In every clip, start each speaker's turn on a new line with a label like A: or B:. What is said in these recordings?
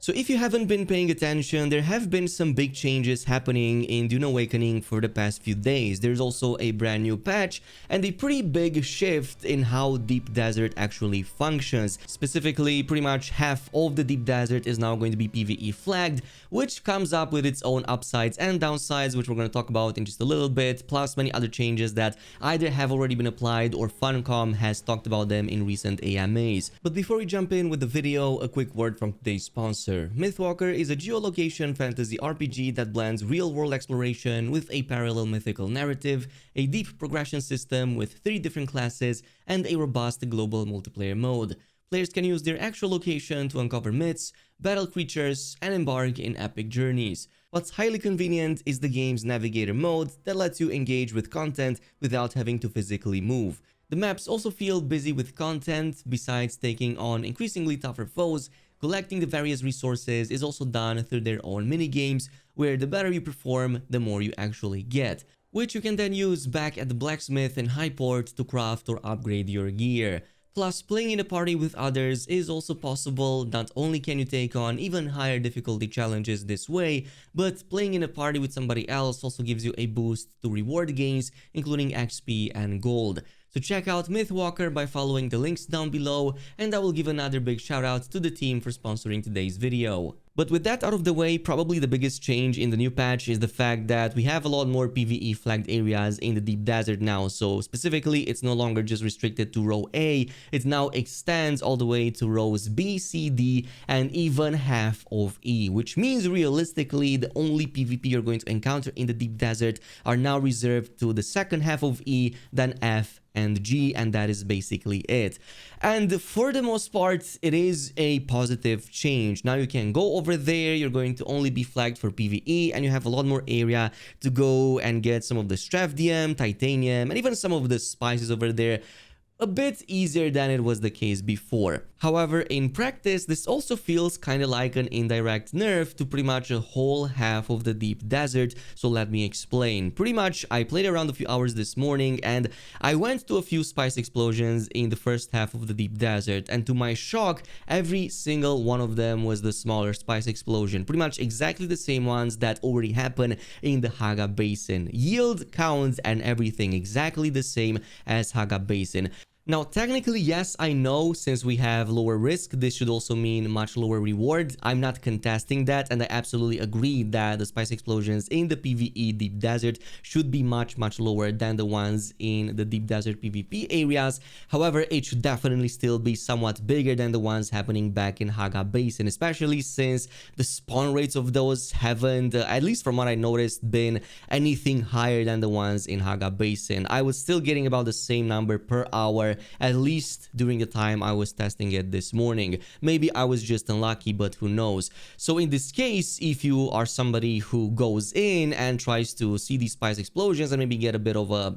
A: So if you haven't been paying attention, there have been some big changes happening in Dune Awakening for the past few days. There's also a brand new patch and a pretty big shift in how Deep Desert actually functions. Specifically, pretty much half of the Deep Desert is now going to be PvE flagged, which comes up with its own upsides and downsides, which we're going to talk about in just a little bit, plus many other changes that either have already been applied or Funcom has talked about them in recent AMAs. But before we jump in with the video, a quick word from today's sponsor. Mythwalker is a geolocation fantasy RPG that blends real-world exploration with a parallel mythical narrative, a deep progression system with 3 different classes, and a robust global multiplayer mode. Players can use their actual location to uncover myths, battle creatures, and embark in epic journeys. What's highly convenient is the game's navigator mode that lets you engage with content without having to physically move. The maps also feel busy with content. Besides taking on increasingly tougher foes, collecting the various resources is also done through their own minigames, where the better you perform, the more you actually get, which you can then use back at the blacksmith in Highport to craft or upgrade your gear. Plus, playing in a party with others is also possible. Not only can you take on even higher difficulty challenges this way, but playing in a party with somebody else also gives you a boost to reward gains, including XP and gold. So check out Mythwalker by following the links down below, and I will give another big shout out to the team for sponsoring today's video. But with that out of the way, probably the biggest change in the new patch is the fact that we have a lot more PvE flagged areas in the Deep Desert now. So specifically, it's no longer just restricted to row A, it now extends all the way to rows B, C, D, and even half of E, which means realistically the only PvP you're going to encounter in the Deep Desert are now reserved to the second half of E, then F, and G, and that is basically it. And for the most part, it is a positive change. Now you can go over there, you're going to only be flagged for PvE, and you have a lot more area to go and get some of the Stravdium, Titanium, and even some of the spices over there a bit easier than it was the case before. However, in practice, this also feels kind of like an indirect nerf to pretty much a whole half of the Deep Desert, so let me explain. Pretty much, I played around a few hours this morning and I went to a few spice explosions in the first half of the Deep Desert, and to my shock, every single one of them was the smaller spice explosion, pretty much exactly the same ones that already happen in the Haga Basin. Yield, count, and everything exactly the same as Haga Basin. Now, technically, yes, I know since we have lower risk, this should also mean much lower reward. I'm not contesting that, and I absolutely agree that the spice explosions in the PvE Deep Desert should be much lower than the ones in the Deep Desert PvP areas. However, it should definitely still be somewhat bigger than the ones happening back in Haga Basin, especially since the spawn rates of those haven't, at least from what I noticed, been anything higher than the ones in Haga Basin. I was still getting about the same number per hour, at least during the time I was testing it this morning. Maybe I was just unlucky, but who knows. So in this case, if you are somebody who goes in and tries to see these spice explosions and maybe get a bit of a,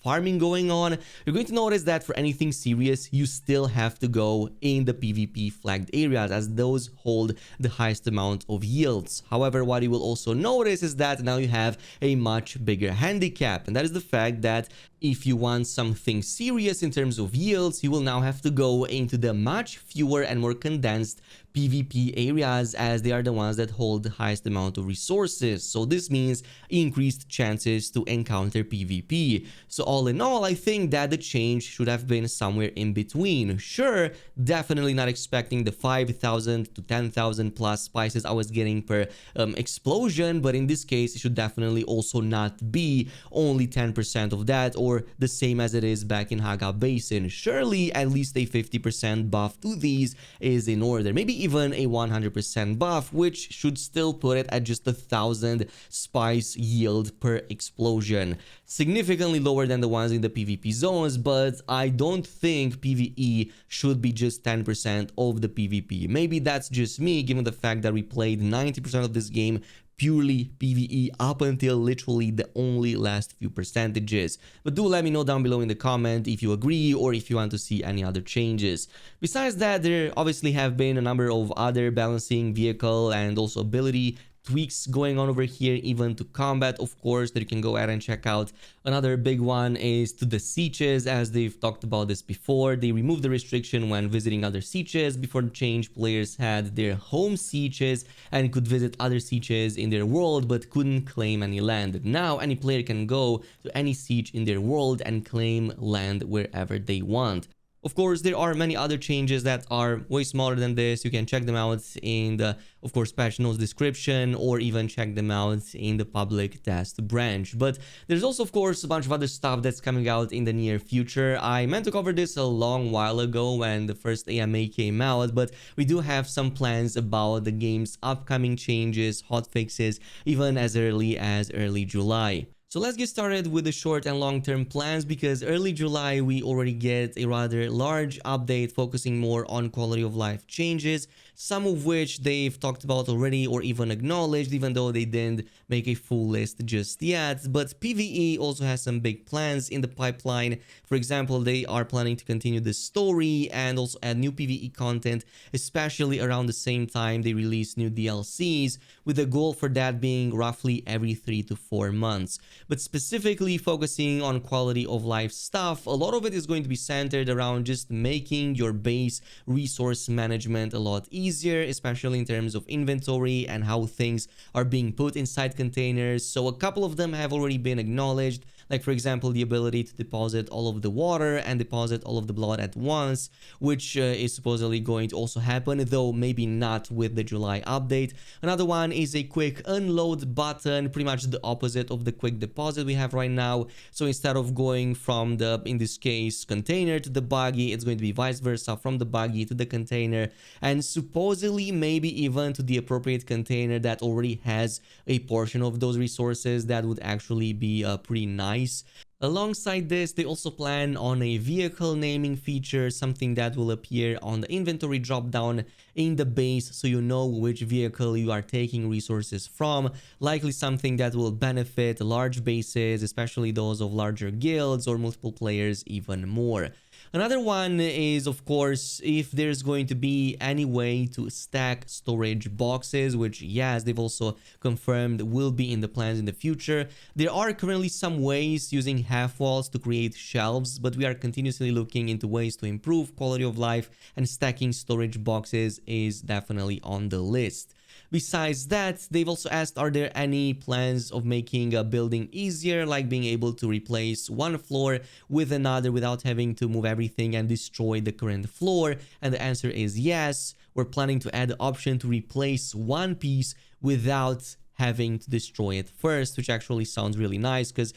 A: farming going on, you're going to notice that for anything serious, you still have to go in the PvP flagged areas, as those hold the highest amount of yields. However, what you will also notice is that now you have a much bigger handicap, and that is the fact that if you want something serious in terms of yields, you will now have to go into the much fewer and more condensed PvP areas, as they are the ones that hold the highest amount of resources. So this means increased chances to encounter PvP. So all in all, I think that the change should have been somewhere in between. Sure, definitely not expecting the 5,000 to 10,000 plus spices I was getting per explosion, but in this case, it should definitely also not be only 10% of that, or the same as it is back in Haga Basin. Surely at least a 50% buff to these is in order. Maybe even a 100% buff, which should still put it at just 1,000 spice yield per explosion. Significantly lower than the ones in the PvP zones, but I don't think PvE should be just 10% of the PvP. Maybe that's just me, given the fact that we played 90% of this game purely PvE up until literally the only last few percentages. But do let me know down below in the comment if you agree or if you want to see any other changes. Besides that, there obviously have been a number of other balancing, vehicle, and also ability tweaks going on over here, even to combat, of course, that you can go ahead and check out. Another big one is to the sieges, as they've talked about this before. They removed the restriction when visiting other sieges. Before the change, players had their home sieges and could visit other sieges in their world but couldn't claim any land. Now any player can go to any siege in their world and claim land wherever they want. Of course, there are many other changes that are way smaller than this. You can check them out in the, of course, patch notes description, or even check them out in the public test branch. But there's also, of course, a bunch of other stuff that's coming out in the near future. I meant to cover this a long while ago when the first AMA came out, but we do have some plans about the game's upcoming changes, hotfixes, even as early as early July. So let's get started with the short and long-term plans, because early July we already get a rather large update focusing more on quality of life changes, some of which they've talked about already or even acknowledged, even though they didn't make a full list just yet. But PvE also has some big plans in the pipeline. For example, they are planning to continue the story and also add new PvE content, especially around the same time they release new DLCs, with the goal for that being roughly every 3 to 4 months. But specifically focusing on quality of life stuff, a lot of it is going to be centered around just making your base resource management a lot easier, especially in terms of inventory and how things are being put inside containers. So a couple of them have already been acknowledged, like for example the ability to deposit all of the water and deposit all of the blood at once, which is supposedly going to also happen, though maybe not with the July update. Another one is a quick unload button, pretty much the opposite of the quick deposit we have right now. So instead of going from the, in this case, container to the buggy, it's going to be vice versa, from the buggy to the container, and supposedly maybe even to the appropriate container that already has a portion of those resources. That would actually be pretty nice. Alongside this, they also plan on a vehicle naming feature, something that will appear on the inventory dropdown in the base, so you know which vehicle you are taking resources from. Likely something that will benefit large bases, especially those of larger guilds or multiple players even more. Another one is, of course, if there's going to be any way to stack storage boxes, which, yes, they've also confirmed will be in the plans in the future. There are currently some ways using half walls to create shelves, but we are continuously looking into ways to improve quality of life, and stacking storage boxes is definitely on the list. Besides that, they've also asked, are there any plans of making a building easier, like being able to replace one floor with another without having to move everything and destroy the current floor? And the answer is yes. We're planning to add the option to replace one piece without having to destroy it first, which actually sounds really nice, because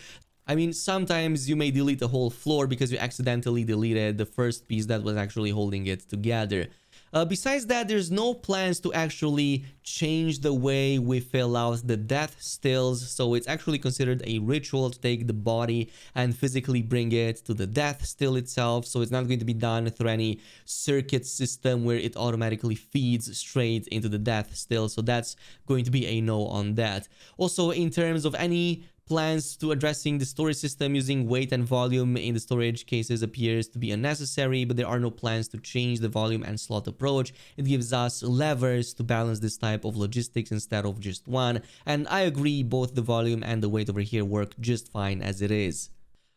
A: I mean, sometimes you may delete the whole floor because you accidentally deleted the first piece that was actually holding it together. Besides that, there's no plans to actually change the way we fill out the death stills, so it's actually considered a ritual to take the body and physically bring it to the death still itself. So it's not going to be done through any circuit system where it automatically feeds straight into the death still, so that's going to be a no on that. Also, in terms of any plans to addressing the storage system, using weight and volume in the storage cases appears to be unnecessary, but there are no plans to change the volume and slot approach. It gives us levers to balance this type of logistics instead of just one, and I agree, both the volume and the weight over here work just fine as it is.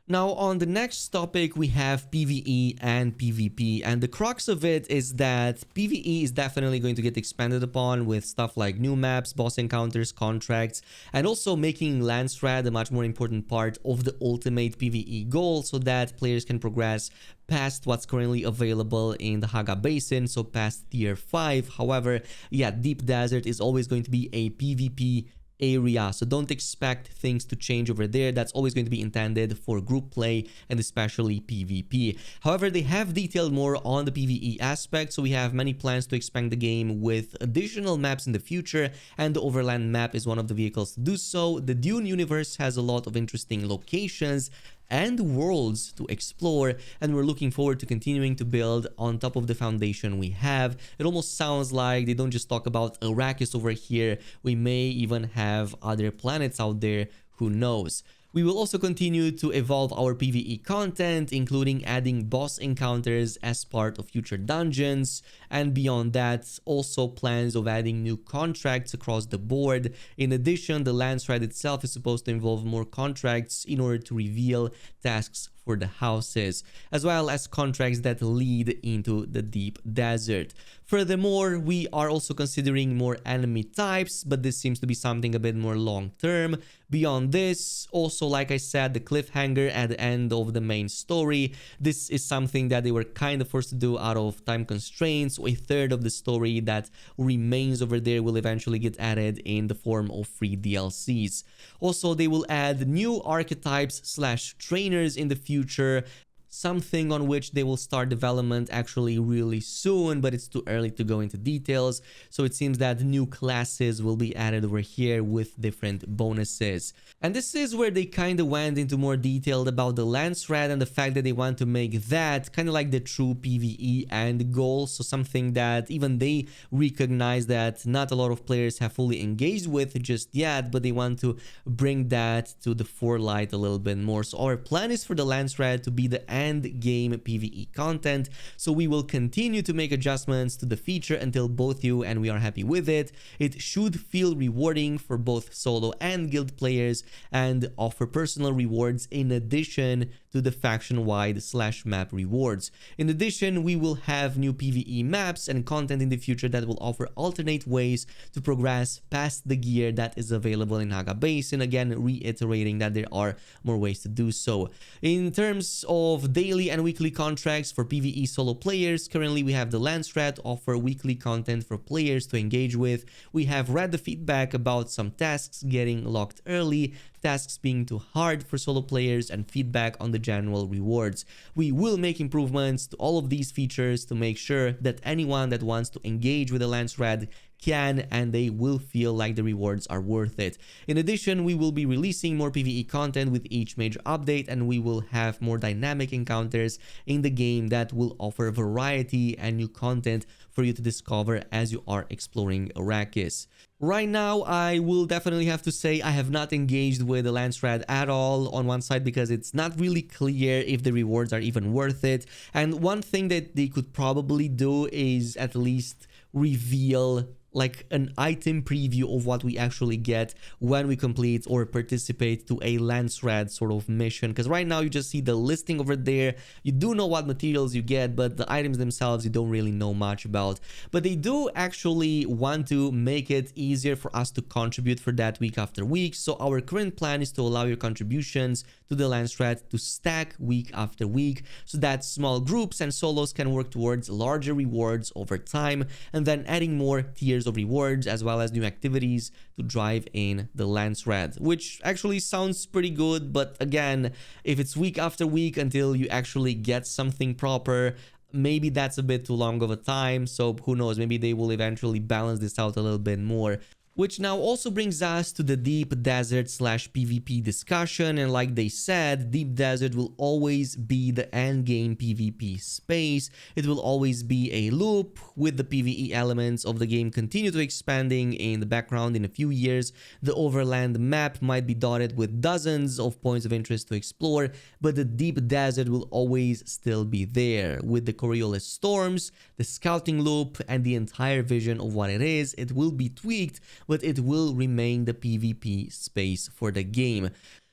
A: Now, on the next topic, we have PvE and PvP, and the crux of it is that PvE is definitely going to get expanded upon with stuff like new maps, boss encounters, contracts, and also making land strat a much more important part of the ultimate PvE goal, so that players can progress past what's currently available in the Haga Basin, so past tier 5. However, yeah, Deep Desert is always going to be a PvP area, so don't expect things to change over there. That's always going to be intended for group play and especially PvP. However, they have detailed more on the PvE aspect, so we have many plans to expand the game with additional maps in the future, and the Overland map is one of the vehicles to do so. The Dune universe has a lot of interesting locations and worlds to explore, and we're looking forward to continuing to build on top of the foundation we have. It almost sounds like they don't just talk about Arrakis over here. We may even have other planets out there, who knows. We will also continue to evolve our PvE content, including adding boss encounters as part of future dungeons, and beyond that, also plans of adding new contracts across the board. In addition, the lance ride itself is supposed to involve more contracts in order to reveal tasks for the houses, as well as contracts that lead into the deep desert. Furthermore, we are also considering more enemy types, but this seems to be something a bit more long term. Beyond this, also like I said, the cliffhanger at the end of the main story. This is something that they were kind of forced to do out of time constraints. So a third of the story that remains over there will eventually get added in the form of free DLCs. Also, they will add new archetypes slash trainers in the future, something on which they will start development actually really soon, but it's too early to go into details. So it seems that new classes will be added over here with different bonuses. And this is where they kind of went into more detail about the lance rat and the fact that they want to make that kind of like the true PvE end goal. So something that even they recognize that not a lot of players have fully engaged with just yet, but they want to bring that to the forelight a little bit more. So our plan is for the lance rat to be the end game PvE content. So we will continue to make adjustments to the feature until both you and we are happy with it. It should feel rewarding for both solo and guild players and offer personal rewards in addition to the faction-wide slash map rewards. In addition, we will have new PvE maps and content in the future that will offer alternate ways to progress past the gear that is available in Haga Basin. Again, reiterating that there are more ways to do so. In terms of daily and weekly contracts for PvE solo players, currently we have the Lance Rat offer weekly content for players to engage with. We have read the feedback about some tasks getting locked early, tasks being too hard for solo players, and feedback on the general rewards. We will make improvements to all of these features to make sure that anyone that wants to engage with the Lance Rat can, and they will feel like the rewards are worth it. In addition, we will be releasing more PvE content with each major update, and we will have more dynamic encounters in the game that will offer variety and new content for you to discover as you are exploring Arrakis. Right now, I will definitely have to say I have not engaged with the Lance Rat at all on one side because it's not really clear if the rewards are even worth it. And one thing that they could probably do is at least reveal like an item preview of what we actually get when we complete or participate to a Lance Rat sort of mission. Because right now you just see the listing over there. You do know what materials you get, but the items themselves you don't really know much about. But they do actually want to make it easier for us to contribute for that week after week. So our current plan is to allow your contributions to the Lance Rat to stack week after week so that small groups and solos can work towards larger rewards over time, and then adding more tiers of rewards as well as new activities to drive in the Lance Rat, which actually sounds pretty good. But again, if it's week after week until you actually get something proper, maybe that's a bit too long of a time. So who knows, maybe they will eventually balance this out a little bit more. Which now also brings us to the Deep Desert slash PvP discussion. And like they said, Deep Desert will always be the endgame PvP space. It will always be a loop with the PvE elements of the game continue to expanding in the background. In a few years, the overland map might be dotted with dozens of points of interest to explore, but the Deep Desert will always still be there with the Coriolis storms, the scouting loop, and the entire vision of what it is. It will be tweaked, but it will remain the PvP space for the game.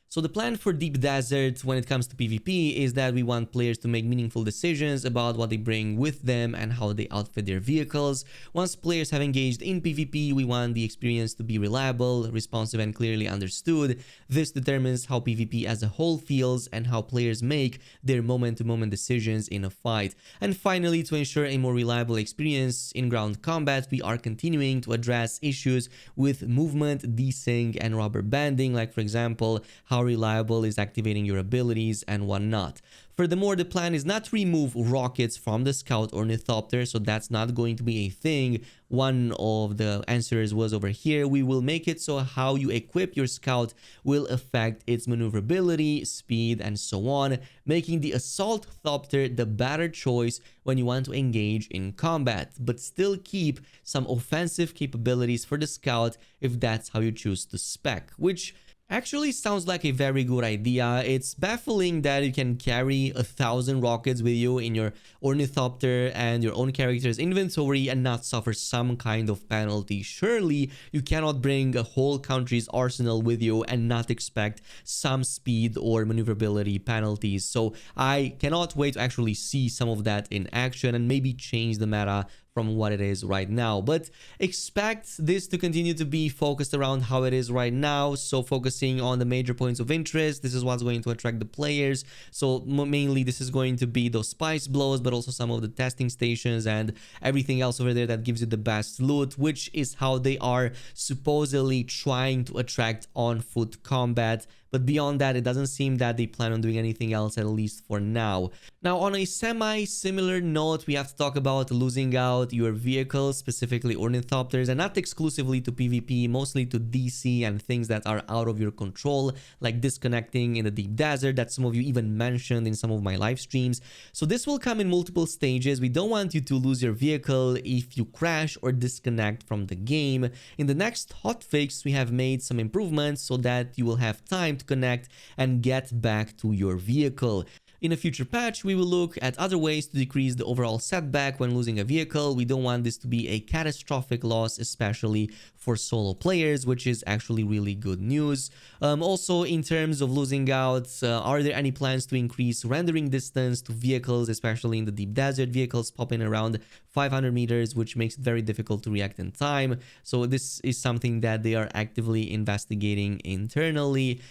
A: So the plan for Deep Desert when it comes to PvP is that we want players to make meaningful decisions about what they bring with them and how they outfit their vehicles. Once players have engaged in PvP, we want the experience to be reliable, responsive, and clearly understood. This determines how PvP as a whole feels and how players make their moment-to-moment decisions in a fight. And finally, to ensure a more reliable experience in ground combat, we are continuing to address issues with movement, desync, and rubber banding, like for example, how reliable is activating your abilities and whatnot. Furthermore, the plan is not to remove rockets from the scout or ornithopter, so that's not going to be a thing. One of the answers was over here. We will make it so how you equip your scout will affect its maneuverability, speed, and so on, making the assault thopter the better choice when you want to engage in combat, but still keep some offensive capabilities for the scout if that's how you choose to spec, which Actually sounds like a very good idea. It's baffling that you can carry 1,000 rockets with you in your ornithopter and your own character's inventory and not suffer some kind of penalty. Surely you cannot bring a whole country's arsenal with you and not expect some speed or maneuverability penalties. So I cannot wait to actually see some of that in action and maybe change the meta from what it is right now. But expect this to continue to be focused around how it is right now. So focusing on the major points of interest, this is what's going to attract the players. So mainly this is going to be those spice blows, but also some of the testing stations and everything else over there that gives you the best loot, which is how they are supposedly trying to attract on foot combat. But beyond that, it doesn't seem that they plan on doing anything else, at least for now. Now, on a semi-similar note, we have to talk about losing out your vehicles, specifically ornithopters, and not exclusively to PvP, mostly to DC and things that are out of your control, like disconnecting in the deep desert that some of you even mentioned in some of my live streams. So this will come in multiple stages. We don't want you to lose your vehicle if you crash or disconnect from the game. In the next hotfix, we have made some improvements so that you will have time to connect and get back to your vehicle. In a future patch, we will look at other ways to decrease the overall setback when losing a vehicle. We don't want this to be a catastrophic loss, especially for solo players, which is actually really good news. Also, in terms of losing out, are there any plans to increase rendering distance to vehicles, especially in the deep desert? Vehicles popping around 500 meters, which makes it very difficult to react in time. So this is something that they are actively investigating internally.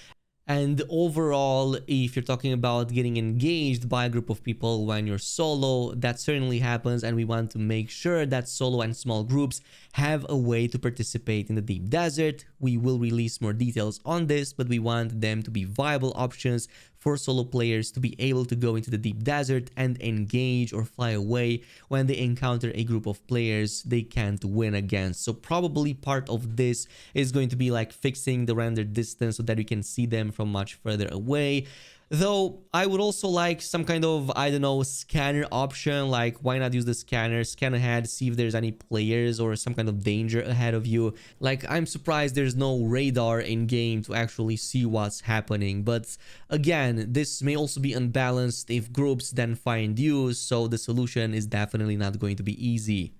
A: And overall, if you're talking about getting engaged by a group of people when you're solo, that certainly happens, and we want to make sure that solo and small groups have a way to participate in the deep desert. We will release more details on this, but we want them to be viable options for solo players to be able to go into the deep desert and engage or fly away when they encounter a group of players they can't win against. So probably part of this is going to be like fixing the render distance so that you can see them from much further away. Though I would also like some kind of, I don't know, scanner option. Like, why not use the scanner, scan ahead, see if there's any players or some kind of danger ahead of you. Like, I'm surprised there's no radar in game to actually see what's happening. But again, this may also be unbalanced if groups then find you, so the solution is definitely not going to be easy.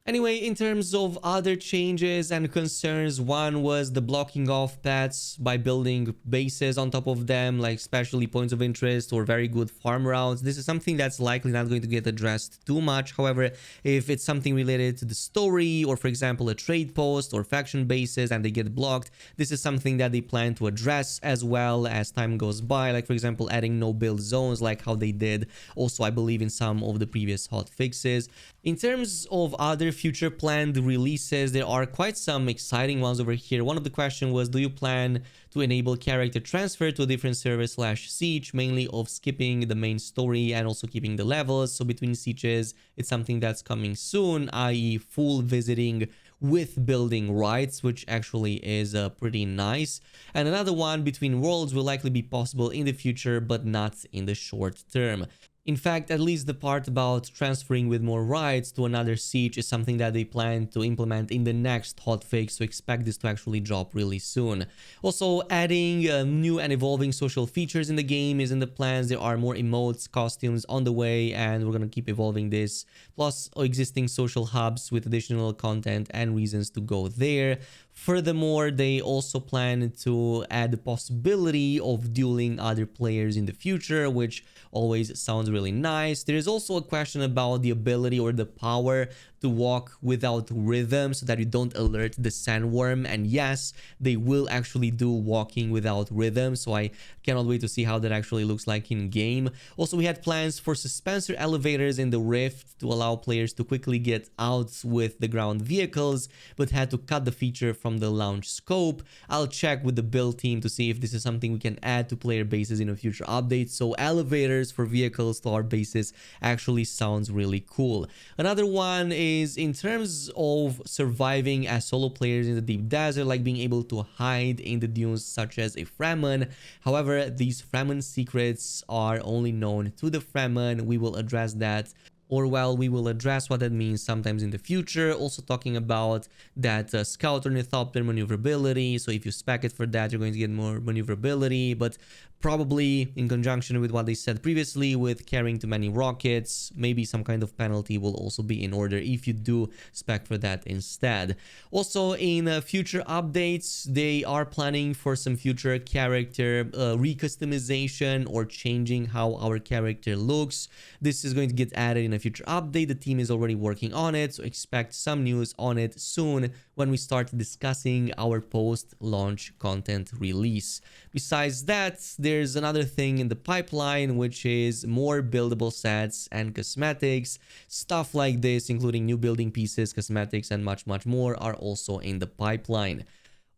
A: Anyway, in terms of other changes and concerns, one was the blocking off paths by building bases on top of them, like especially points of interest or very good farm routes. This is something that's likely not going to get addressed too much. However, if it's something related to the story, or for example a trade post or faction bases and they get blocked, this is something that they plan to address as well as time goes by, like for example adding no build zones, like how they did also I believe in some of the previous hot fixes. In terms of other future planned releases, there are quite some exciting ones over here. One of the questions was, do you plan to enable character transfer to a different server / siege, mainly of skipping the main story and also keeping the levels? So between sieges, it's something that's coming soon, i.e. full visiting with building rights, which actually is pretty nice. And another one, between worlds, will likely be possible in the future, but not in the short term. In fact, at least the part about transferring with more rights to another siege is something that they plan to implement in the next hotfix, so expect this to actually drop really soon. Also, adding new and evolving social features in the game is in the plans. There are more emotes, costumes on the way, and we're gonna keep evolving this. Plus, existing social hubs with additional content and reasons to go there. Furthermore, they also plan to add the possibility of dueling other players in the future, which always sounds really nice. There is also a question about the ability or the power to walk without rhythm so that you don't alert the sandworm. And yes, they will actually do walking without rhythm, so I cannot wait to see how that actually looks like in game. Also, we had plans for suspensor elevators in the rift to allow players to quickly get out with the ground vehicles, but had to cut the feature from the launch scope. I'll check with the build team to see if this is something we can add to player bases in a future update. So elevators for vehicles to our bases actually sounds really cool. Another one is in terms of surviving as solo players in the deep desert, like being able to hide in the dunes such as a Fremen. However, these Fremen secrets are only known to the Fremen. We will address that or well, we will address what that means sometimes in the future. Also talking about that scout ornithopter maneuverability. So if you spec it for that, you're going to get more maneuverability, but probably in conjunction with what they said previously with carrying too many rockets, maybe some kind of penalty will also be in order if you do spec for that instead. Also in future updates, they are planning for some future character recustomization or changing how our character looks. This is going to get added in a future update. The team is already working on it, so expect some news on it soon when we start discussing our post-launch content release. Besides that, there's another thing in the pipeline, which is more buildable sets and cosmetics. Stuff like this, including new building pieces, cosmetics, and much more are also in the pipeline.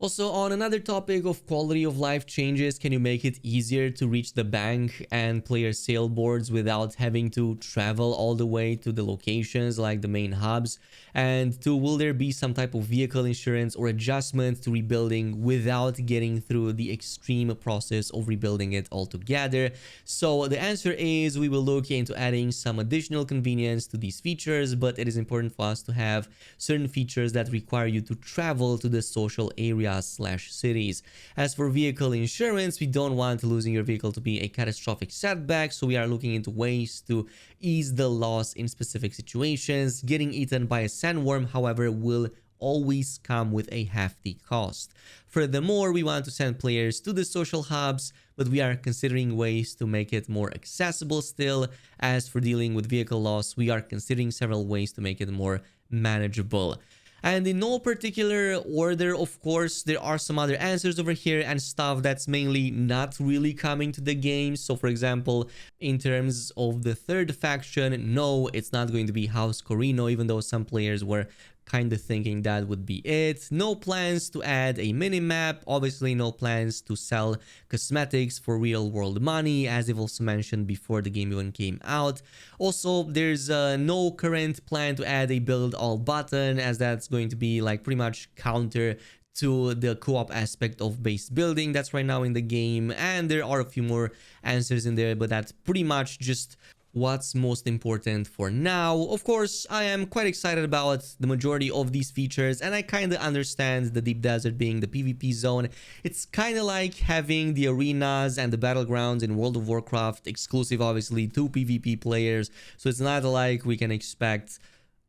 A: Also, on another topic of quality of life changes, can you make it easier to reach the bank and player sailboards without having to travel all the way to the locations like the main hubs? And two, will there be some type of vehicle insurance or adjustment to rebuilding without getting through the extreme process of rebuilding it altogether? So the answer is we will look into adding some additional convenience to these features, but it is important for us to have certain features that require you to travel to the social area cities. As for vehicle insurance, we don't want losing your vehicle to be a catastrophic setback, so we are looking into ways to ease the loss in specific situations. Getting eaten by a sandworm, however, will always come with a hefty cost. Furthermore, we want to send players to the social hubs, but we are considering ways to make it more accessible still. As for dealing with vehicle loss, we are considering several ways to make it more manageable. And in no particular order, of course, there are some other answers over here and stuff that's mainly not really coming to the game. So for example, in terms of the third faction, no, it's not going to be House Corino, even though some players were kind of thinking that would be it. No plans to add a mini-map. Obviously, no plans to sell cosmetics for real-world money, as they've also mentioned before the game even came out. Also, there's no current plan to add a build all button, as that's going to be like pretty much counter to the co-op aspect of base building that's right now in the game. And there are a few more answers in there, but that's pretty much just what's most important for now. Of course, I am quite excited about the majority of these features, and I kind of understand the deep desert being the PvP zone. It's kind of like having the arenas and the battlegrounds in World of Warcraft exclusive, obviously, to PvP players. So it's not like we can expect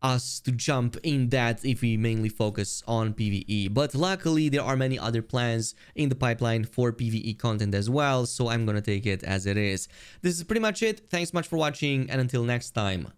A: us to jump in that if we mainly focus on PvE. But luckily, there are many other plans in the pipeline for PvE content as well, so I'm gonna take it as it is. This is pretty much it. Thanks much for watching, and until next time.